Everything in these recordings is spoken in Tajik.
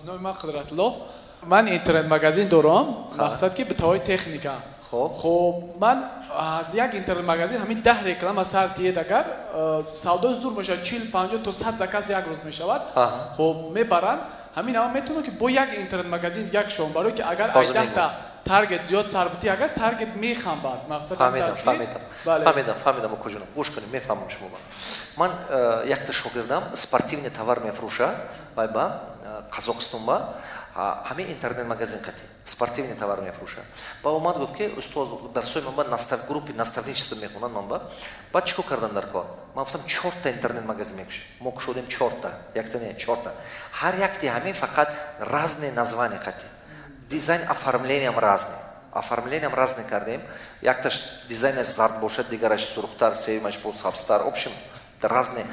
номер Қудратло. Ман интернет-магазин дорам. Мақсад ки битавои техника. خب من از یک اینترنت مغازین همین 10 رکلام سر تیه دگر سودا زور میشه 40 50 تا 100 زکات یک روز میشود خب میبرن همین اما میتونه که با یک اینترنت مغازین یک شون برای که اگر 10 تا تارگت زیاد سربتی اگر تارگت میخوام بعد مقصد فهمیدم کجا گوش کنید میفهمم شما من یک تا شاگردم спортивный товар میفروشه با قزاقستان با همین اینترنت مغازین قتی спортивный товар میفروشه با اومد گفت که استاد درسای من با گروپ наставничество میخونن من با چیکار کردن در کار من گفتم 4 تا اینترنت مغازین میکشه ما شدیم 4 تا یک تا نه 4 تا هر یک تی همین فقط разные названия قتی дизайн оформлением разные кардем якташ дизайнер зард бошад дигараш сурхтар севимаш бо сабстар в общем разные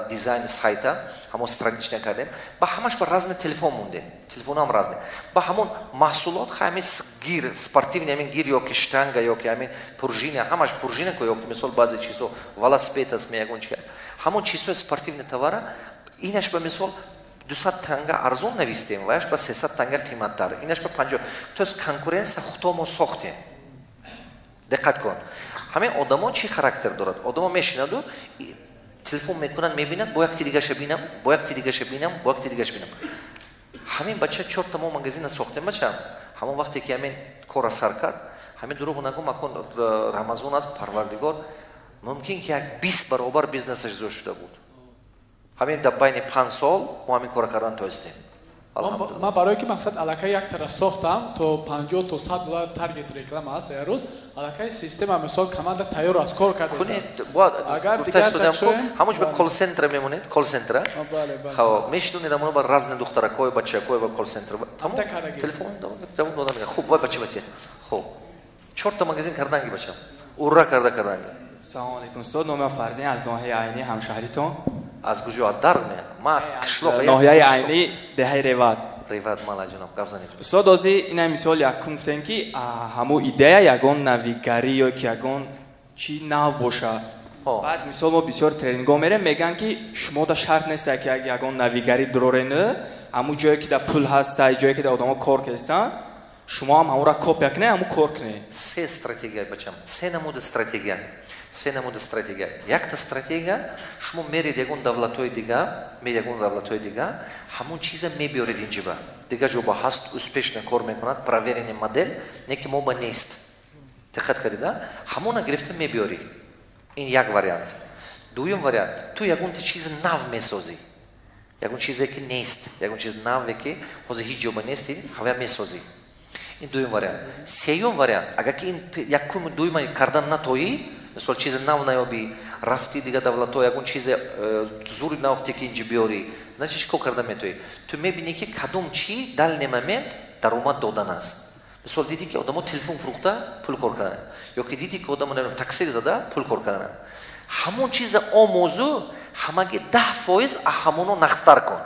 дизайн сайта ҳамон странична кардем ба ҳамаш ба разный телефон мунде телефонам разный ба ҳамон маҳсулот ҳамин гир спортивни ҳамин гир ёки штанга ёки ҳамин пружина ҳамаш пружина ко ёки мисол баъзе чизо велосипед аст меягон чи аст ҳамон чизҳои спортивни товара инаш ба мисол 200 танга арзон навистем ваш ба 300 танга қиматтар инаш ба 50 то есть конкуренсия худо мо сохтем диққат кун ҳамин одамо чи характер дорад одамо мешинаду телефон мекунанд мебинанд бо якти дигаша бинам бо якти дигаша бинам бо якти дигаша бинам ҳамин бача 4 та мо магазина сохтем бача ҳамон вақте ки ҳамин кора сар кард ҳамин дурӯғ нагӯ макон рамазон аст парвардигор мумкин ки як 20 баробар бизнесаш зиёд шуда буд ҳамин дар байни 5 сол мо ҳамин кора кардан тоистем ман барое ки мақсад аллакай як тара сохтам то 50 то 100 доллар таргет реклама аст рӯз аллакай система мисол команда тайёр аст кор карда агар ҳамонҷ ба кол центра мемонед кол центра мешинонед амоно ба разни духтаракои бачакои ба кол центра телефон ҷавоб додан хуб вай бача бача хуб 4 та магазин карданги бача урра карданги салому алейкум устод номи фарзин аз ноҳияи айни ҳамшаҳритон аз куҷо аз дарме ма қишлоқ ноҳияи айни деҳаи реват мала ҷаноб гап занед устод ози ина мисол якум гуфтем ки ҳамун идея ягон навигарӣ ё ки ягон чи нав боша баъд мисол мо бисёр тренингҳо мерем мегӯян ки шумо да шарт неста ки ягон навигарӣ дурорену ҳамун ҷое ки да пул ҳаста ҷое ки да одамо кор кестанд шумо ҳам ҳамонро копия кунед ҳамун кор кунед се стратегия бачам се намуди стратегия се намуди стратегия якта стратегия шумо меред ягон давлатҳои дига ҳамон чиза мебиёред инҷиба дига ҷоба ҳаст успешно кор мекунад проверени модель не ки моба нест диққат кардида ҳамона гирифта мебиёрӣ ин як вариант дуюм вариант ту ягонта чизи нав месозӣ ягон чизе ки нест ягон чиз наве ки ҳозир ҳеҷ ҷоба нести ҳавя месозӣ ин дуюм вариант сеюм вариант агар ки ин якуми дуюма кардан натоӣ мисол чизи нав наёбӣ рафти дига давлатҳо ягон чизе зури нафте ки инҷа биёрӣ значит чӣ кор карда метавӣ ту мебинӣ ки кадом чӣ дали момент даромад додан аст мисол дидӣ ки одамо телефон фурӯхта пул кор кардан ё ки дидӣ ки одамо таксир зада пул кор кардан ҳамон чиза омӯзу ҳамаги 10% ҳамоно нақстар кун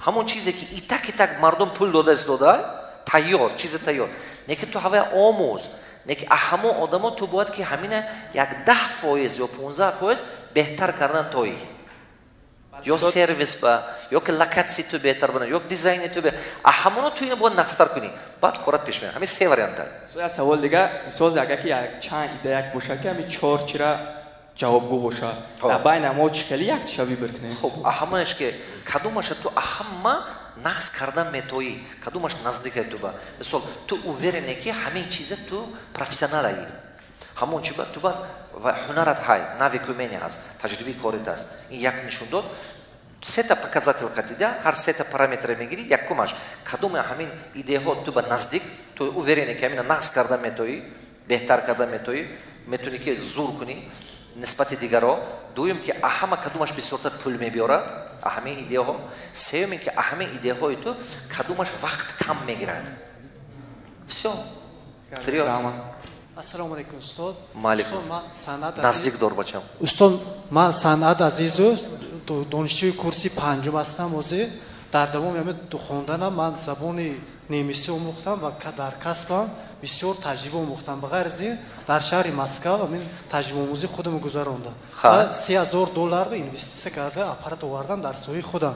ҳамон чизе ки итак мардум пул дода истода тайёр чизи тайёр не ки ту ҳавая омӯз неки ҳамон одамо ту бояд ки ҳамина як 10% ё 15% беҳтар кардан тоӣ ё сервис ба ё ки локатсии ту беҳтар бинад ё дизайни ту ҳамоно ту ина бояд нақстар кунӣ баъд корат пеш меяд ҳамин се варианта як савол дига мисол агар ки чанд идея боша ки ҳамин 4 чира ҷавобгӯ боша дар байна мо чӣ кали як чиша вибр кунем хуб ҳамонаш ки кадомаша ту ҳама нақс кардан метоӣ кадомаш наздикай ту ба мисол ту уверене ки ҳамин чиза ту профессионалаи ҳамон чи ту ба ҳунарат ҳай нави кумени аст таҷрибаи корит аст ин як нишон дод сета показател қатида ҳар сета параметра мегирӣ якумаш кадома ҳамин идеяҳо ту ба наздик ту уверене ки ҳамина нақс кардан метоӣ беҳтар кардан метоӣ метавонӣ ки зур кунӣ нисбати дигаро дуюм ки ҳама кадомаш бисёртар пул мебиёрад ҳамин идеяҳо сеюм ки ҳамин идеяҳои ту кадомаш вақт кам мегирад всё ассалому алейкум устод малейкум наздик дор бачам устод ман санъат азизу донишҷӯи курси панҷум ҳастам озе дар давоми ҳамин хонданам ман забони немисӣ омӯхтам ва дар касбам бисёр таҷриба омӯхтам ба ғайр аз ин дар шаҳри москав ҳамин таҷрибаомӯзии худам гузарондам $3000 инвеститсия карда аппарат овардам дар соҳаи худам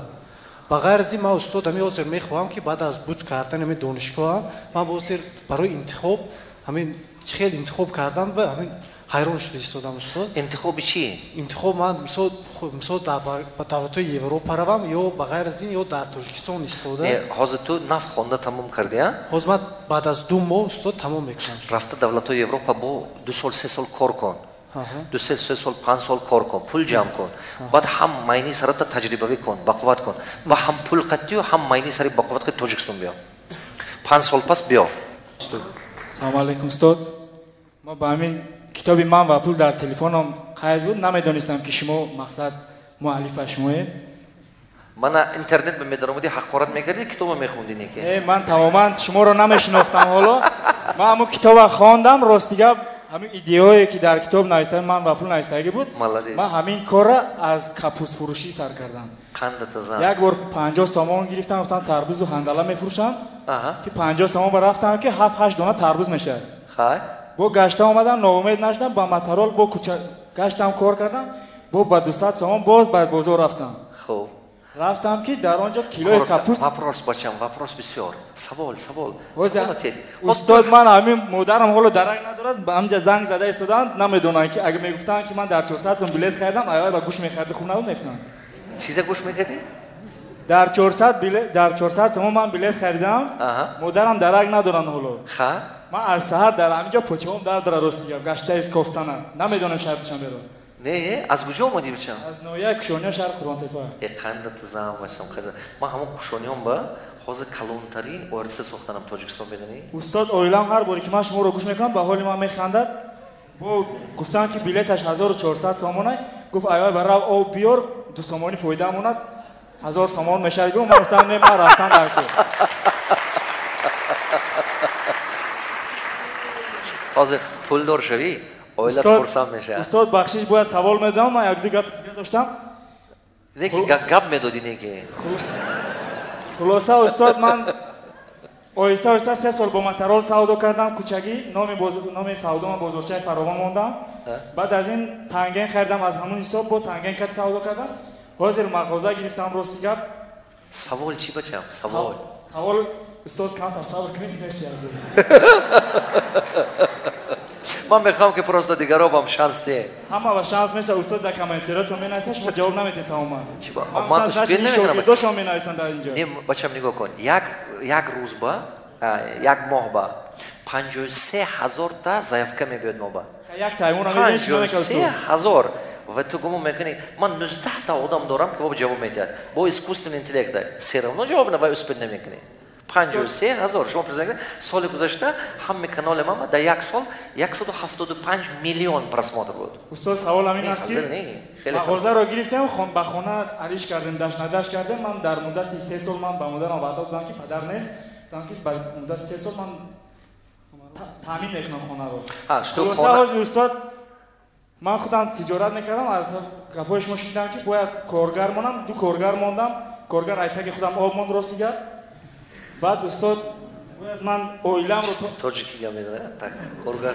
ба ғайр аз ин ман устод ҳамин ҳозир мехоҳам ки баъд аз буд кардани ҳамин донишгоҳам ман ҳозир барои интихоб ҳамин чӣ хел интихоб кардан ба ҳамин ҳайрон шуда истодам устод. Интихоби чӣ? Интихоб ман мисол ба давлатҳои Европа равам ё ба ғайр аз ин ё дар Тоҷикистон истода. Ҳозир ту нав хонда тамом кардӣ? Ҳозир ман баъд аз 2 моҳ устод тамом мекунам. Рафта давлатҳои Европа бо 2 сол 3 сол кор кун. 2 сол 3 сол 5 сол кор кун, пул ҷамъ кун. Баъд ҳам майни сарата таҷрибавӣ кун, бақувват кун. Ва ҳам пул қаттию ҳам майни сари бақувват ки Тоҷикистон биё. 5 сол пас биё. Салому алейкум устод. Ма ба ҳамин китоби ман ва пул дар телефонам қайд буд, намедонистам ки шумо мақсад муаллифа шумоед. Мана интернет ба медаромади ҳақорат мекардӣ, китоба мехондӣ неке? Ман тамоман шуморо намешинохтам ҳоло. Ман ҳамун китоба хондам, ростига ҳамин идеое ки дар китоб навиштаи ман ва пул навиштагӣ буд. Ман ҳамин корра аз капустфурӯшӣ сар кардам. Қандата зан. Як бор 50 сомон гирифтам, гуфтам тарбузу ҳандала мефурӯшам. Ки 50 сомон ба рафтам ки 7-8 дона тарбуз мешавад. Хай. Бо гаштам омадам, ноумед нашдам, ба материал бо куча гаштам кор кардам, бо ба 200 сомон боз ба бозор рафтам. Хуб. Рафтам ки дар онҷо килои капуст. Вопрос бачам, вопрос бисёр. Савол. Устод ман ҳамин модарам ҳоло дарак надорад, ба амҷа занг зада истоданд, намедонам ки ага мегуфтанд ки ман дар 400 сом билет харидам, ай ба гӯш мехарди хуб набуд мефтам. Чиза гӯш мекардӣ? Дар 400 сомон ман билет харидам. Модарам дарак надоранд ҳоло. Ха? Ман аз саҳар дар ҳаминҷо почаҳом дард дара ростига, гашта из кофтана. Намедонам шаҳр бишам беро. Не, аз куҷо омадӣ бачам? Аз ноҳияи Кушониҳо шаҳри Қуронтепа. Қандата зан бачам, қандата. Ман ҳамон Кушониҳом ба ҳозир калонтарин ордиса сохтанам Тоҷикистон медонӣ? Устод оилам ҳар боре ки ман шуморо гӯш мекунам, ба ҳоли ман механдад. Бо гуфтам ки билеташ 1400 сомон ай. Гуфт ай ва рав об биёр, 2 сомони фоида монад. 1000 сомон мешавад. Ман гуфтам не, ман рафтам дар ко. ҳозир пулдор шавӣ, оилат хурсанд мешавад. Устод бахшиш бояд савол медодам, ман як ду гап доштам. Неки гап медодӣ неки. Хулоса устод ман оҳиста 3 сол бо материал савдо кардам, кучагӣ, номи савдоам бозорчаи Фаровон мондам. Баъд аз ин танген харидам, аз ҳамун ҳисоб бо танген кат савдо кардам. Ҳозир мағоза гирифтам рости гап. Савол чӣ бачам? Савол. Савол устод камтар сабр кунед неши аз. Ман мехоҳам ки просто дигаробам шанс де. Ҳама ва шанс меса устод дар комментариётон менависта, шумо ҷавоб наметед тамоман. Ман успел намекунам. Шогирдошон менавистанд дар инҷо. Не бачам нигоҳ кун. Як рӯз ба, як моҳ ба 53000 та заявка мебиёд мо ба. Як таймон намедонӣ 53000. Ва ту гумон мекунӣ, ман 19 та одам дорам ки бо ҷавоб медиҳад. Бо искусственный интеллект все равно ҷавоб навай успел намекунӣ. 53000 шумо признаете, соли гузашта ҳамаи каноли ман дар як сол 175 миллион просмотр буд. Устод савол ҳамин аст ки мағозаро гирифтем, ба хона ариш кардем, дашт надашт кардем. Ман дар муддати 3 сол ман ба модарам ваъда додам ки падар нест, додам ки ба муддати 3 сол ман таъмин мекунам хонаро. Ҳозир устод ман худам тиҷорат мекардам, аз гапҳои шумо шунидам ки бояд коргар монам, 2 коргар мондам, коргар айтаги худам об монд ростига. Баъд устод бояд ман оиламро тоҷикига мезанад, так коргар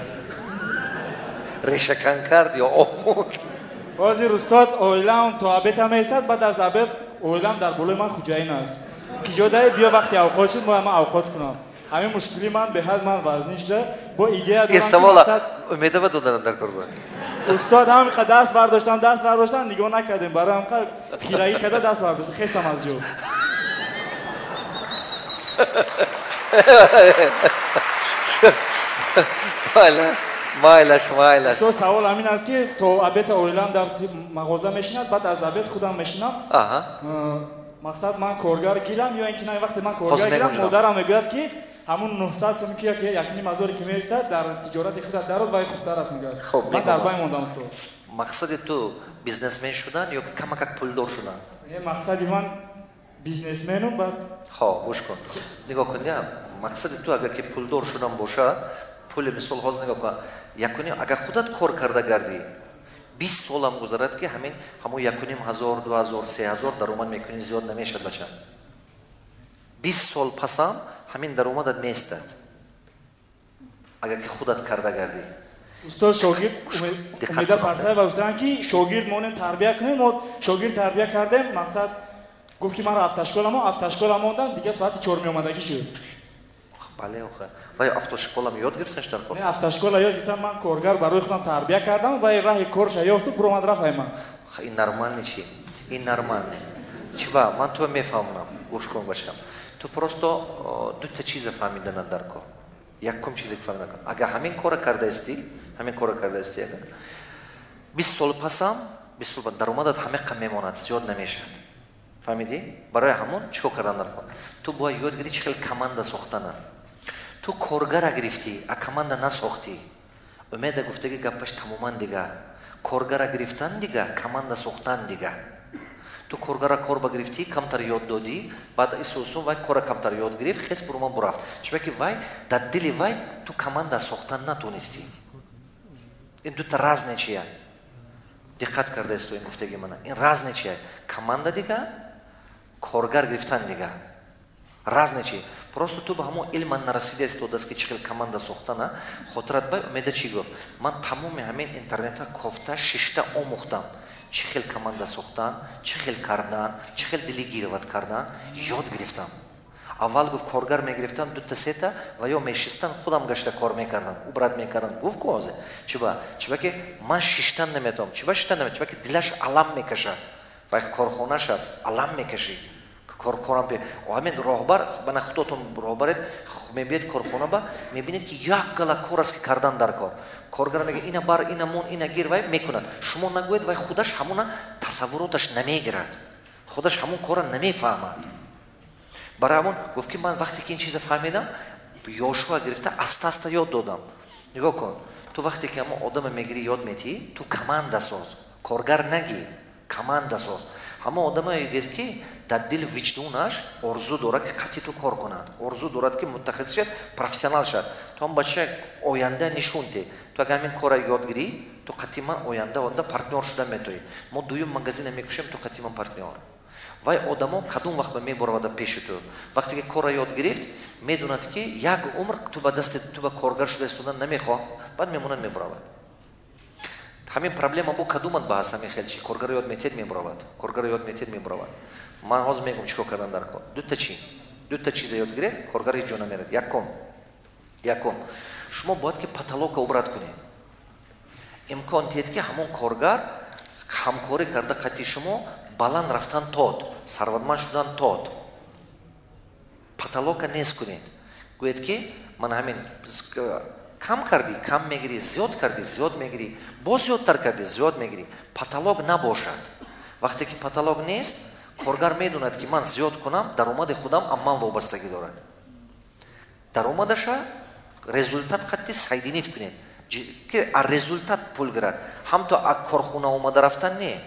решакан кард ё об монд. ҳозир устод оилам то абета меистад, баъд аз абет оилам дар болои ман хуҷаин аст. Ки ҷодаи биё вақти авқот шуд, бояд ман авқот кунам. ҳамин мушкили ман беҳад ман вазнӣ шуда, бо идея дорам савола умедова доданам дар коргар. устод ҳамиқа даст бардоштам, нигоҳ накардем, барои ҳамиқа хирагӣ карда даст бардоштам, хестам аз ҷо. Майлаш. Устод савол ҳамин аст ки то абета оилам дар мағоза мешинад, баъд аз абет худам мешинам. Мақсад ман коргар гирам ё ин ки на вақте ман коргар гирам, модарам мегӯяд ки ҳамун 900 сомӣ ки якним ҳазоре ки меистад дар тиҷорати худат дарод вай хубтар аст мегӯяд. Ман дар байн мондам устод. Мақсади ту бизнесмен шудан ё камакак пулдор шудан? Мақсади ман бизнесменум баъд. Хоб, гӯш кун. Нигоҳ кун, мақсади ту агар ки пулдор шудан боша, пули мисол ҳозир нигоҳ кун, якуним агар худат кор карда гардӣ, 20 солам гузарад ки ҳамин ҳамон 1500, 2000, 3000 даромад мекунӣ, зиёд намешад бачам. 20 сол пасам ҳамин даромадат меистад. Агар ки худат карда гардӣ. устод шогирд умида парсаева гуфтанд ки шогирд монем тарбия кунем, мо шогирд тарбия кардем, мақсад گفت که من رو автошкола мондам دیگه ساعت 4 میومدگی شد. بله آخه وای автошкола یاد گرفتنش در کار؟ نه автошкола یاد گرفتم، من کارگر برای خودم تربیت کردم و راه کارش یافتم برام رفتم. این نرمال چی؟ این نرمال نه. چیبا من تو میفهمم. گوش کن باشم. تو پروستو دو تا چیز فهمیدن در کار. یکم چیزی فهمیدن. اگه همین کار کرده استی، اگر 20 سال پسام 20 سال بعد درآمدت همه کم میماند، زیاد نمیشه. فهمیدی؟ برای همون چیکار کردن در کار؟ تو باید یاد گیری چقدر کماندا ساختن. تو کارگر گرفتی، کماندا نساختی. امید گفتگی گپش تماما دیگه. کارگر گرفتن دیگه، کماندا ساختن دیگه. تو کارگر کار بگرفتی، کمتر یاد دادی، بعد اساسون وای کار کمتر یاد گرفت، خیس برام برافت. چون که وای در دلی وای تو کماندا ساختن نتونستی. این دو تا راز نچیه. دقت کرده است تو این گفتگی من. این راز نچیه. کماندا دیگه، کارگر گرفتن دیگه. راز نچیه. просто تو به همون علم نرسیده است تو دست که چقدر کماندا ساختن. خاطرت باید امید چی گفت؟ من تمام همین اینترنت ها کافته 6 تا آموختم. چقدر کماندا ساختن، چقدر کردن، چقدر دلیگیروات کردن یاد گرفتم. اول گفت کارگر میگرفتم 2 تا 3 تا و یا میشستن خودم گشته کار میکردم. عبرت میکردم. گفت کوازه. چیبا که من 6 تا نمیتونم. چیبا 6 تا نمیتونم. چیبا که دلش علم میکشد. و کارخانه‌اش است. علم میکشی. کارم به همین راهبر بنا خودتون راهبرت میبینید کارخانه با میبینید که یک گلا کار است که کردن در کار. کارگر میگه اینا بار اینا مون اینا گیر وای میکنن. شما نگوید وای خودش همون تصوراتش نمیگیرد. خودش همون کارو نمیفهمد. برای همون گفت که من وقتی که این چیز فهمیدم یاشوا گرفته استا یاد دادم. نگاه کن تو وقتی که همون آدم میگیری یاد میتی تو کماندا ساز. کارگر نگی کماندا ساز. همه آدمایی که در دل وجدانش آرزو دارد که قطعی تو کار کنند. آرزو دارد که متخصص شد، پروفسیونال شد. تو هم بچه آینده نشونده. تو اگر همین کار یاد گیری تو قطعی من آینده پارتنر شدن میتونی. ما دویم مغازین میکشیم تو قطعی من پارتنر. وای آدما کدوم وقت میبرد پیش تو. وقتی که کار یاد گرفت میدوند که یک عمر تو به دست تو به کارگر شده استودن نمیخواد. بعد میمونن میبرد. همین پرابلم با کدومت بحث همین خیلی چی کارگر یاد میتید میبرد. کارگر یاد میتید میبرد. من هاز میگم چیکار کردن در کار. دو تا چیز یاد گرفت کارگر هیچ جا نمیرد. یکم شما باید که پتالوگ عبرت کنید. امکان تید که همون کارگر همکاری کرده قطعی شما баланд рафтан тод, сарватманд шудан тод. Паталога нест кунед. Гӯед ки ман ҳамин кам кардӣ, кам мегирӣ, зиёд кардӣ, зиёд мегирӣ, боз зиёдтар кардӣ, зиёд мегирӣ. Паталог набошад. Вақте ки паталог нест, коргар медонад ки ман зиёд кунам, даромади худам ам ман вобастагӣ дорад. Даромадаша результат қатъи сайдинит кунед. Ки аз результат пул гирад. Ҳам то аз корхона омада рафтан не.